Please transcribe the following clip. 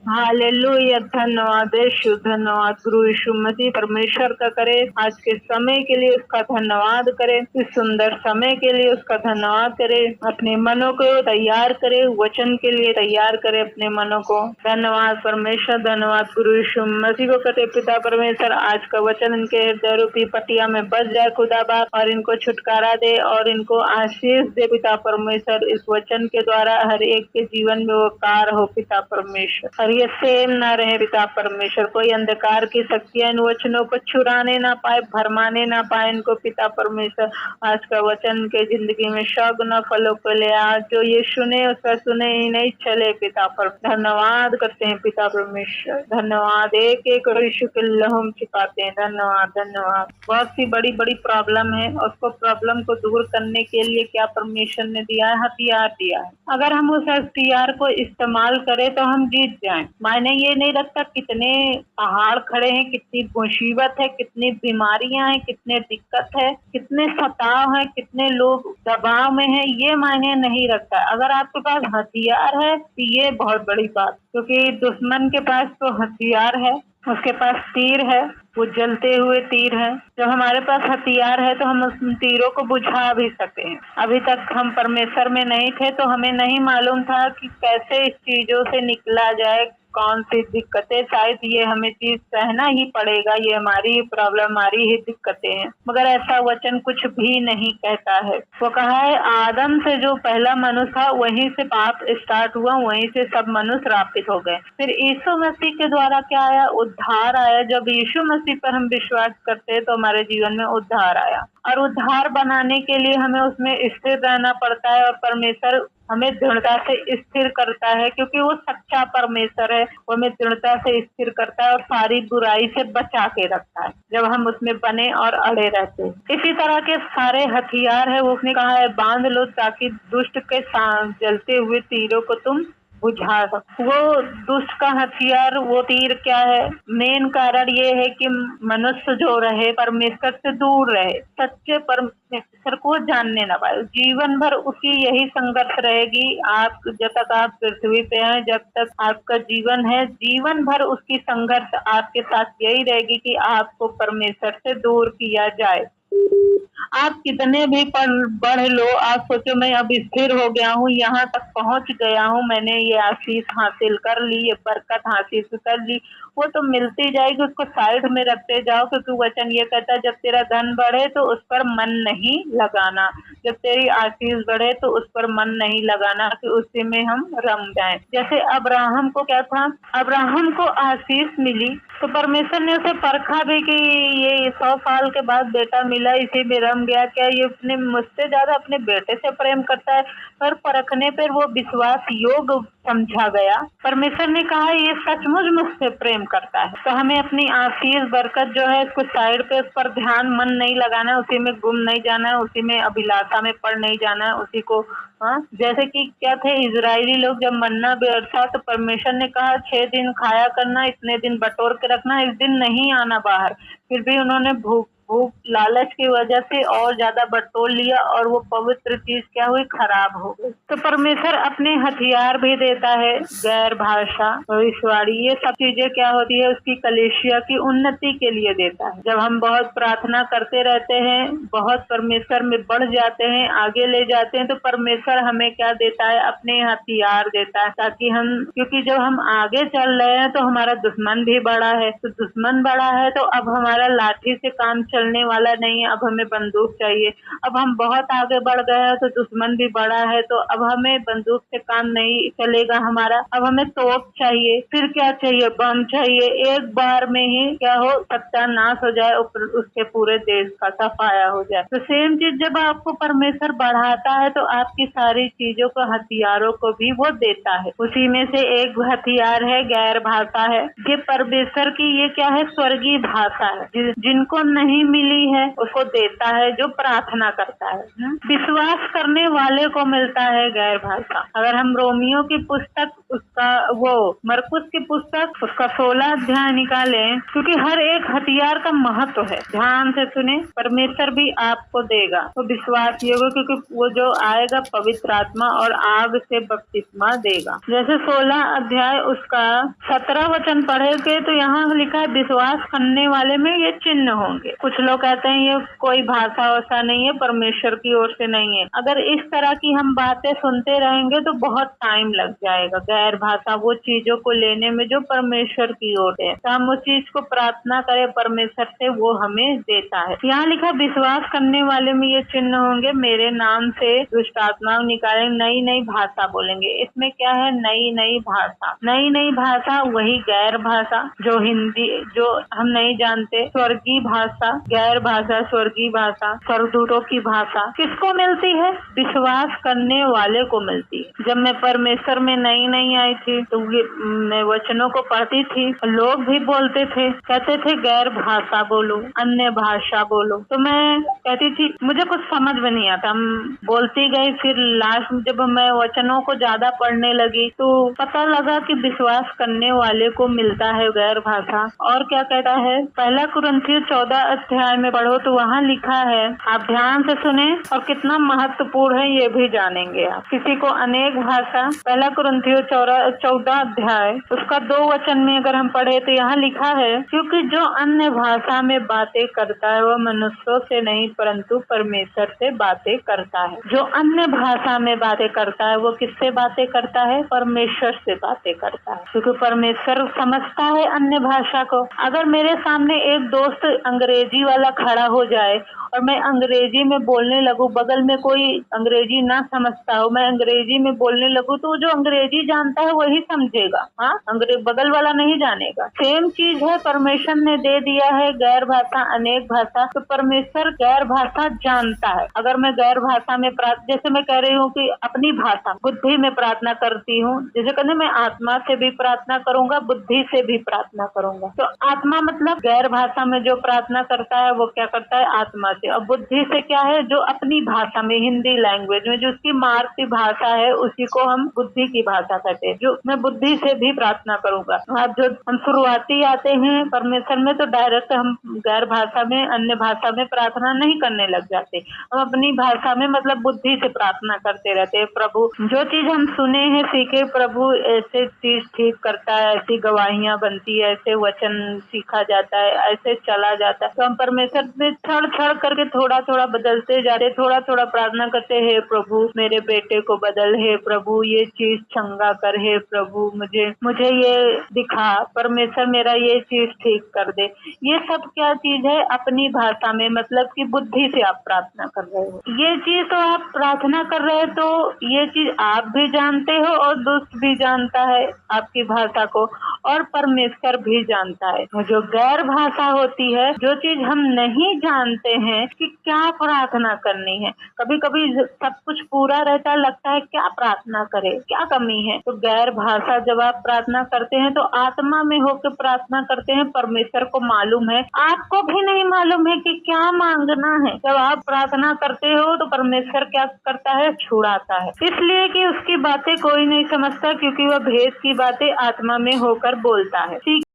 Hallelujah. धन्यवाद यीशु, धन्यवाद गुरु यीशु मसीह परमेश्वर का करे। आज के समय के लिए उसका धन्यवाद करे, इस सुंदर समय के लिए उसका धन्यवाद करे। अपने मनों को तैयार करे, वचन के लिए तैयार करे अपने मनों को। धन्यवाद परमेश्वर, धन्यवाद गुरु यीशु मसीह को करते। पिता परमेश्वर, आज का वचन इनके हृदय रूपी पटिया में बस जाए खुदाबाद, और इनको छुटकारा दे और इनको आशीष दे पिता परमेश्वर। इस वचन के द्वारा हर एक के जीवन में वो कार्य हो पिता परमेश्वर, और ये सेम ना रहे पिता परमेश्वर। कोई अंधकार की शक्तियां इन वचनों को छुड़ाने ना पाए, भरमाने ना पाए इनको पिता परमेश्वर। आज का वचन के जिंदगी में शगुन फलों को ले, आज जो ये सुने उसका सुने ही नहीं चले पिता पर। धन्यवाद करते हैं पिता परमेश्वर, धन्यवाद। एक एक यीशु के लहू में छिपाते हैं। धन्यवाद, धन्यवाद। बहुत सी बड़ी बड़ी प्रॉब्लम है, उसको प्रॉब्लम को दूर करने के लिए क्या परमेश्वर ने दिया है? हथियार दिया है। अगर हम उस हथियार को इस्तेमाल करें तो हम जीत जाएं। मायने ये नहीं रखता कितने पहाड़ खड़े हैं, कितनी मुसीबत है, कितनी बीमारियां हैं, कितने दिक्कत है, कितने सताव है, कितने लोग दबाव में हैं, ये मायने नहीं रखता। अगर आपके पास हथियार है तो ये बहुत बड़ी बात, क्योंकि दुश्मन के पास तो हथियार है, उसके पास तीर है, वो जलते हुए तीर है। जब हमारे पास हथियार है तो हम उस तीरों को बुझा भी सकते हैं। अभी तक हम परमेश्वर में नहीं थे तो हमें नहीं मालूम था कि कैसे इस चीजों से निकला जाए, कौन सी दिक्कतें, शायद ये हमें चीज सहना ही पड़ेगा, ये हमारी ही प्रॉब्लम, हमारी ही दिक्कतें हैं। मगर ऐसा वचन कुछ भी नहीं कहता है। वो कहा है आदम से जो पहला मनुष्य था वहीं से पाप स्टार्ट हुआ, वहीं से सब मनुष्य रापित हो गए। फिर यीशु मसीह के द्वारा क्या आया? उद्धार आया। जब यीशु मसीह पर हम विश्वास करते हैं तो हमारे जीवन में उद्धार आया, और उद्धार बनाने के लिए हमें उसमें स्थिर रहना पड़ता है, और परमेश्वर हमें दृढ़ता से स्थिर करता है, क्योंकि वो सच्चा परमेश्वर है। वो हमें दृढ़ता से स्थिर करता है और सारी बुराई से बचा के रखता है जब हम उसमें बने और अड़े रहते हैं। इसी तरह के सारे हथियार है, वो उसने कहा है बांध लो ताकि दुष्ट के जलते हुए तीरों को तुम बुझा सको। वो दुष्ट का हथियार, वो तीर क्या है? मेन कारण ये है कि मनुष्य जो रहे परमेश्वर से दूर रहे, सच्चे परमेश्वर को जानने न पाए। जीवन भर उसकी यही संघर्ष रहेगी। आप जब तक आप पृथ्वी पे हैं, जब तक आपका जीवन है, जीवन भर उसकी संघर्ष आपके साथ यही रहेगी कि आपको परमेश्वर से दूर किया जाए। आप कितने भी बढ़ लो, आप सोचो मैं अब स्थिर हो गया हूँ, यहाँ तक पहुँच गया हूँ, मैंने ये आशीष हासिल कर ली, ये बरकत हासिल कर ली, वो तो मिलती जाएगी। उसको साइड में रखते जाओ, क्योंकि वचन ये कहता है जब तेरा धन बढ़े तो उस पर मन नहीं लगाना, जब तेरी आशीष बढ़े तो उस पर मन नहीं लगाना कि उसी में हम रम जाएं। जैसे अब्राहम को क्या था? अब्राहम को आशीष मिली तो परमेश्वर ने उसे परखा भी कि ये 100 साल के बाद बेटा मिला, इसी में रम गया, क्या ये अपने मुझसे ज्यादा अपने बेटे से प्रेम करता है? पर परखने पर वो विश्वास योग्य समझा गया। परमेश्वर ने कहा ये सचमुच मुझसे प्रेम करता है। तो हमें अपनी आशीष बरकत जो है इसको साइड पे, उस पर ध्यान मन नहीं लगाना है, उसी में गुम नहीं जाना है, उसी में अभिलाषा में पड़ नहीं जाना है, उसी को जैसे कि क्या थे इजरायली लोग, जब मन्ना बरसा तो परमेश्वर ने कहा 6 दिन खाया करना, इतने दिन बटोर के रखना, इस दिन नहीं आना बाहर। फिर भी उन्होंने भूख लालच की वजह से और ज्यादा बटोर लिया, और वो पवित्र चीज क्या हुई? खराब हो गई। तो परमेश्वर अपने हथियार भी देता है, गैर भाषा, भविष्यवाणी, ये सब चीजें क्या होती है? उसकी कलीसिया की उन्नति के लिए देता है। जब हम बहुत प्रार्थना करते रहते हैं, बहुत परमेश्वर में बढ़ जाते हैं, आगे ले जाते हैं, तो परमेश्वर हमें क्या देता है? अपने हथियार देता है, ताकि हम, क्योंकि जब हम आगे चल रहे हैं तो हमारा दुश्मन भी बड़ा है, तो दुश्मन बड़ा है तो अब हमारा लाठी से काम चलने वाला नहीं है, अब हमें बंदूक चाहिए। अब हम बहुत आगे बढ़ गए हैं तो दुश्मन भी बड़ा है, तो अब हमें बंदूक से काम नहीं चलेगा हमारा, अब हमें तोप चाहिए। फिर क्या चाहिए? बम चाहिए। एक बार में ही क्या हो? सत्यानाश हो जाए, उसके पूरे देश का सफाया हो जाए। तो सेम चीज जब आपको परमेश्वर बढ़ाता है तो आपकी सारी चीजों को, हथियारों को भी वो देता है। उसी में से एक हथियार है गैर भाषा है। ये परमेश्वर की ये क्या है? स्वर्गीय भाषा है। जिनको नहीं नहीं मिली है उसको देता है जो प्रार्थना करता है। विश्वास करने वाले को मिलता है गैर भाषा। अगर हम रोमियो की पुस्तक उसका मरकुस की पुस्तक उसका 16 अध्याय निकालें, क्योंकि हर एक हथियार का महत्व है, ध्यान से सुने, परमेश्वर भी आपको देगा तो विश्वास योग्य, क्योंकि वो जो आएगा पवित्र आत्मा और आग से बपतिस्मा देगा। जैसे 16 अध्याय उसका 17 वचन पढ़ेंगे तो यहाँ लिखा है विश्वास करने वाले में ये चिन्ह होंगे। कुछ लोग कहते हैं ये कोई भाषा वैसा नहीं है, परमेश्वर की ओर से नहीं है। अगर इस तरह की हम बातें सुनते रहेंगे तो बहुत टाइम लग जाएगा। गैर भाषा वो चीजों को लेने में जो परमेश्वर की ओर है, तो हम उस चीज को प्रार्थना करें परमेश्वर से, वो हमें देता है। यहाँ लिखा विश्वास करने वाले में ये चिन्ह होंगे, मेरे नाम से दुष्ट आत्मा निकालेंगे, नई नई भाषा बोलेंगे। इसमें क्या है? नई नई भाषा। नई नई भाषा वही गैर भाषा जो हिंदी जो हम नहीं जानते, स्वर्गीय भाषा, गैर भाषा, स्वर्गीय भाषा, स्वर्गदूतों की भाषा किसको मिलती है? विश्वास करने वाले को मिलती है। जब मैं परमेश्वर में नई आई थी तो मैं वचनों को पढ़ती थी, लोग भी बोलते थे, कहते थे गैर भाषा बोलो, अन्य भाषा बोलो, तो मैं कहती थी मुझे कुछ समझ में नहीं आता, बोलती गई। फिर लास्ट में जब मैं वचनों को ज्यादा पढ़ने लगी तो पता लगा कि विश्वास करने वाले को मिलता है गैर भाषा। और क्या कहता है? 1 कुरिन्थियों 14 अध्याय में पढ़ो तो वहाँ लिखा है, आप ध्यान से सुने और कितना महत्वपूर्ण है ये भी जानेंगे आप। किसी को अनेक भाषा, 1 कुरिन्थियों 14 अध्याय उसका 2 वचन में अगर हम पढ़े तो यहाँ लिखा है, क्योंकि जो अन्य भाषा में बातें करता है वह मनुष्यों से नहीं परंतु परमेश्वर से बातें करता है। जो अन्य भाषा में बातें करता है वो किससे बातें करता है? परमेश्वर से बातें करता है, क्योंकि परमेश्वर समझता है अन्य भाषा को। अगर मेरे सामने एक दोस्त अंग्रेजी वाला खड़ा हो जाए और मैं अंग्रेजी में बोलने लगूं, बगल में कोई अंग्रेजी ना समझता हो, मैं अंग्रेजी में बोलने लगूं, तो जो अंग्रेजी जानता है वही समझेगा, हाँ, बगल वाला नहीं जानेगा। सेम चीज है, परमेश्वर ने दे दिया है गैर भाषा, अनेक भाषा, तो परमेश्वर गैर भाषा जानता है। अगर मैं गैर भाषा में जैसे मैं कह रही हूँ कि अपनी भाषा बुद्धि में प्रार्थना करती हूँ, जैसे कहते मैं आत्मा से भी प्रार्थना करूंगा, बुद्धि से भी प्रार्थना करूंगा। तो आत्मा मतलब गैर भाषा में जो प्रार्थना करता है वो क्या करता है? आत्मा से। और बुद्धि से क्या है? जो अपनी भाषा में, हिंदी लैंग्वेज में जो उसकी मातृभाषा है उसी को हम बुद्धि की भाषा कहते हैं। जो मैं बुद्धि से भी प्रार्थना करूंगा। अब जो हम शुरुआती आते हैं परमेश्वर में तो डायरेक्ट हम गैर भाषा में, अन्य भाषा में प्रार्थना नहीं करने लग जाते, हम अपनी भाषा में मतलब बुद्धि से प्रार्थना करते रहते हैं। प्रभु जो चीज हम सुने हैं, सीखे, प्रभु ऐसे चीज ठीक करता है, ऐसी गवाहियां बनती है, ऐसे वचन सीखा जाता है, ऐसे चला जाता है। तो हम परमेश्वर में क्षण क्षण करके थोड़ा थोड़ा बदलते जा रहे, थोड़ा थोड़ा प्रार्थना करते हैं, प्रभु मेरे बेटे को बदल, है प्रभु ये चीज चंगा कर, है प्रभु मुझे ये दिखा, परमेश्वर मेरा ये चीज ठीक कर दे। ये सब क्या चीज है? अपनी भाषा में, मतलब कि बुद्धि से आप प्रार्थना कर रहे हो। ये चीज तो आप प्रार्थना कर रहे हो तो ये चीज आप भी जानते हो और दुष्ट भी जानता है आपकी भाषा को, और परमेश्वर भी जानता है। जो गैर भाषा होती है, जो चीज हम नहीं जानते हैं कि क्या प्रार्थना करनी है, कभी कभी सब कुछ पूरा रहता, लगता है क्या प्रार्थना करे, क्या कमी है। तो गैर भाषा जब आप प्रार्थना करते हैं तो आत्मा में होकर प्रार्थना करते हैं, परमेश्वर को मालूम है, आपको भी नहीं मालूम है कि क्या मांगना है। जब आप प्रार्थना करते हो तो परमेश्वर क्या करता है? छुड़ाता है, इसलिए कि उसकी बातें कोई नहीं समझता, क्योंकि वह भेद की बातें आत्मा में होकर बोलता है। ठीक